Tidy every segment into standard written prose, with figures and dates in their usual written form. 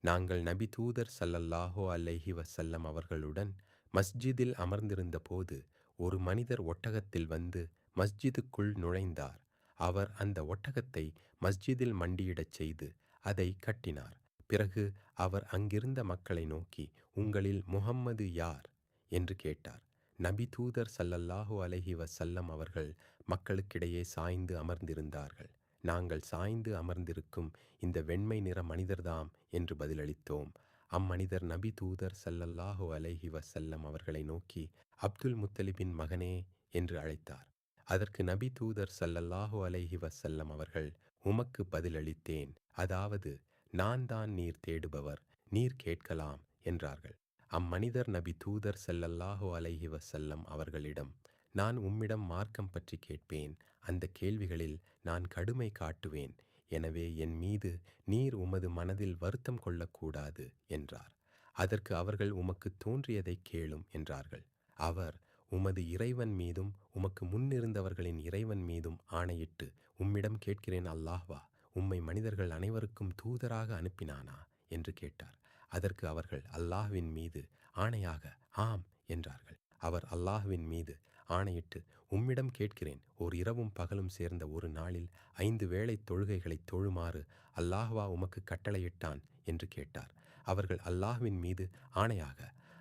நாங்கள் நபி தூதர் ஸல்லல்லாஹு அலைஹி வஸல்லம் அவர்களுடன் மஸ்ஜிதில் அமர்ந்திருந்த போது ஒரு மனிதர் ஒட்டகத்தில் வந்து மஸ்ஜிதுக்குள் நுழைந்தார். அவர் அந்த ஒட்டகத்தை மஸ்ஜிதில் மண்டியிடச் செய்து அதை கட்டினார். பிறகு அவர் அங்கிருந்த மக்களை நோக்கி, உங்களில் முஹம்மது யார் என்று கேட்டார். நபி தூதர் ஸல்லல்லாஹு அலைஹி வஸல்லம் அவர்கள் மக்களுக்கிடையே சாய்ந்து அமர்ந்திருந்தார்கள். நாங்கள் சாய்ந்து அமர்ந்திருக்கும் இந்த வெண்மை நிற மனிதர்தாம் என்று பதிலளித்தோம். அம்மனிதர் நபி தூதர் ஸல்லல்லாஹு அலைஹி வஸல்லம் அவர்களை நோக்கி, அப்துல் முத்தலிபின் மகனே என்று அழைத்தார். அதற்கு நபி தூதர் ஸல்லல்லாஹு அலைஹி வஸல்லம் அவர்கள், உமக்கு பதிலளித்தேன், அதாவது நான் தான் நீர் தேடுபவர், நீர் கேட்கலாம் என்றார்கள். அம்மனிதர் நபி தூதர் ஸல்லல்லாஹு அலைஹி வஸல்லம் அவர்களிடம், நான் உம்மிடம் மார்க்கம் பற்றி கேட்பேன், அந்த கேள்விகளில் நான் கடுமை காட்டுவேன், எனவே என் மீது நீர் உமது மனதில் வருத்தம் கொள்ளக்கூடாது என்றார். அதற்கு அவர்கள், உமக்கு தோன்றியதை கேளும் என்றார்கள். அவர், உமது இறைவன் மீதும் உமக்கு முன்னிருந்தவர்களின் இறைவன் மீதும் ஆணையிட்டு உம்மிடம் கேட்கிறேன், அல்லாஹ்வா உம்மை மனிதர்கள் அனைவருக்கும் தூதராக அனுப்பினானா என்று கேட்டார். அதற்கு அவர்கள், அல்லாஹ்வின் மீது ஆணையாக ஆம் என்றார்கள். அவர் அல்லாஹ்வின் மீது ஆணையிட்டு, உம்மிடம் கேட்கிறேன், ஓர் இரவும் பகலும் சேர்ந்த ஒரு நாளில் 5 வேளை தொழுகைகளை தொழுமாறு அல்லாஹ்வா உமக்கு கட்டளையிட்டான் என்று கேட்டார். அவர்கள் அல்லாஹ்வின் மீது ஆணையாக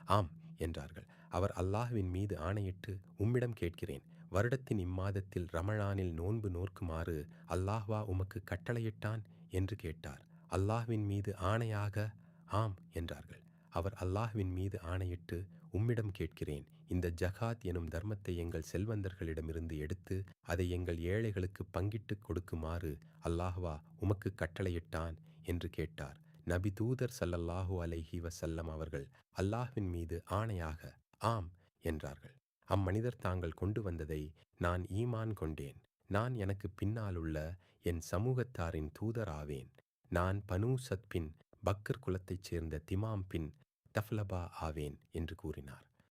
ஆம் என்றார்கள். அவர் அல்லாஹ்வின் மீது ஆணையிட்டு, உம்மிடம் கேட்கிறேன், வருடத்தின் இம்மாதத்தில் ரமழானில் நோன்பு நோற்குமாறு அல்லாஹ்வா உமக்கு கட்டளையிட்டான் என்று கேட்டார். அல்லாஹ்வின் மீது ஆணையாக ஆம் என்றார்கள். அவர் அல்லாஹ்வின் மீது ஆணையிட்டு, உம்மிடம் கேட்கிறேன், இந்த ஜகாத் எனும் தர்மத்தை எங்கள் செல்வந்தர்களிடமிருந்து எடுத்து அதை எங்கள் ஏழைகளுக்கு பங்கிட்டுக் கொடுக்குமாறு அல்லாஹ்வா உமக்கு கட்டளையிட்டான் என்று கேட்டார். நபி தூதர் ஸல்லல்லாஹு அலைஹி வஸல்லம் அவர்கள் அல்லாஹ்வின் மீது ஆணையாக ஆம் என்றார்கள். அம்மனிதர் தாங்கள் கொண்டு வந்ததை நான் ஈமான் கொண்டேன். நான் எனக்கு பின்னாலுள்ள என் சமூகத்தாரின் தூதராவேன். நான் பனூ சத் பின் பக்கர் குலத்தைச் சேர்ந்த திமாம் பின் தஃலபா ஆவேன் என்று கூறினார்.